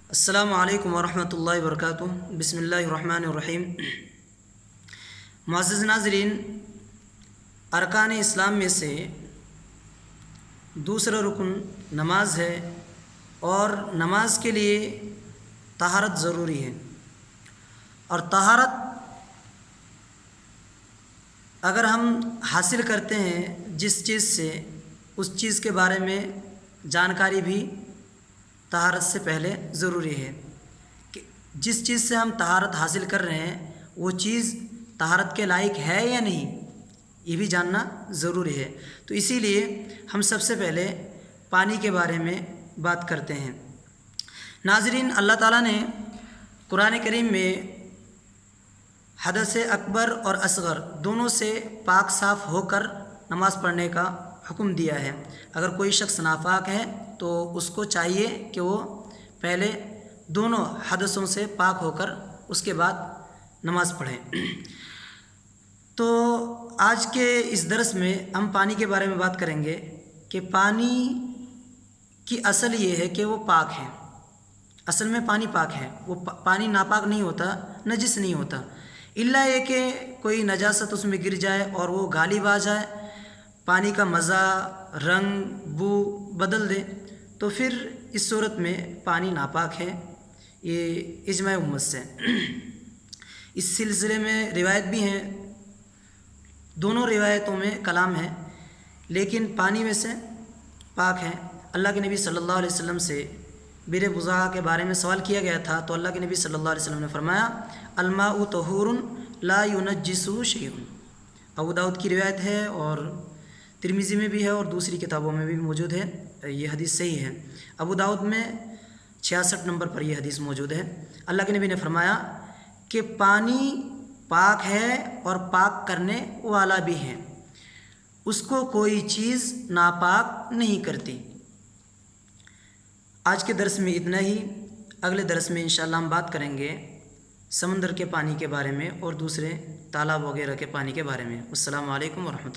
السلام علیکم ورحمۃ اللہ وبرکاتہ۔ بسم اللہ الرحمن الرحیم۔ معزز ناظرین، ارکان اسلام میں سے دوسرا رکن نماز ہے، اور نماز کے لیے طہارت ضروری ہے، اور طہارت اگر ہم حاصل کرتے ہیں جس چیز سے، اس چیز کے بارے میں جانکاری بھی طہارت سے پہلے ضروری ہے کہ جس چیز سے ہم طہارت حاصل کر رہے ہیں وہ چیز طہارت کے لائق ہے یا نہیں، یہ بھی جاننا ضروری ہے۔ تو اسی لیے ہم سب سے پہلے پانی کے بارے میں بات کرتے ہیں۔ ناظرین، اللہ تعالیٰ نے قرآن کریم میں حدث اکبر اور اصغر دونوں سے پاک صاف ہو کر نماز پڑھنے کا حکم دیا ہے۔ اگر کوئی شخص ناپاک ہے تو اس کو چاہیے کہ وہ پہلے دونوں حدثوں سے پاک ہو کر اس کے بعد نماز پڑھیں۔ تو آج کے اس درس میں ہم پانی کے بارے میں بات کریں گے کہ پانی کی اصل یہ ہے کہ وہ پاک ہے۔ اصل میں پانی پاک ہے، وہ پانی ناپاک نہیں ہوتا، نجس نہیں ہوتا، الا یہ کہ کوئی نجاست اس میں گر جائے اور وہ غالب آ جائے، پانی کا مزہ، رنگ، بو بدل دے، تو پھر اس صورت میں پانی ناپاک ہے۔ یہ اجماع امت سے اس سلسلے میں روایت بھی ہیں، دونوں روایتوں میں کلام ہے، لیکن پانی میں سے پاک ہے۔ اللہ کے نبی صلی اللہ علیہ وسلم سے بیر بضاعہ کے بارے میں سوال کیا گیا تھا، تو اللہ کے نبی صلی اللہ علیہ وسلم نے فرمایا الماء طہور لا ینجسہ شیء۔ ابو داؤد کی روایت ہے اور ترمذی میں بھی ہے اور دوسری کتابوں میں بھی موجود ہے، یہ حدیث صحیح ہے۔ ابو داؤد میں 66 نمبر پر یہ حدیث موجود ہے۔ اللہ کے نبی نے فرمایا کہ پانی پاک ہے اور پاک کرنے والا بھی ہے، اس کو کوئی چیز ناپاک نہیں کرتی۔ آج کے درس میں اتنا ہی، اگلے درس میں انشاءاللہ ہم بات کریں گے سمندر کے پانی کے بارے میں اور دوسرے تالاب وغیرہ کے پانی کے بارے میں۔ السلام علیکم ورحمۃ اللہ۔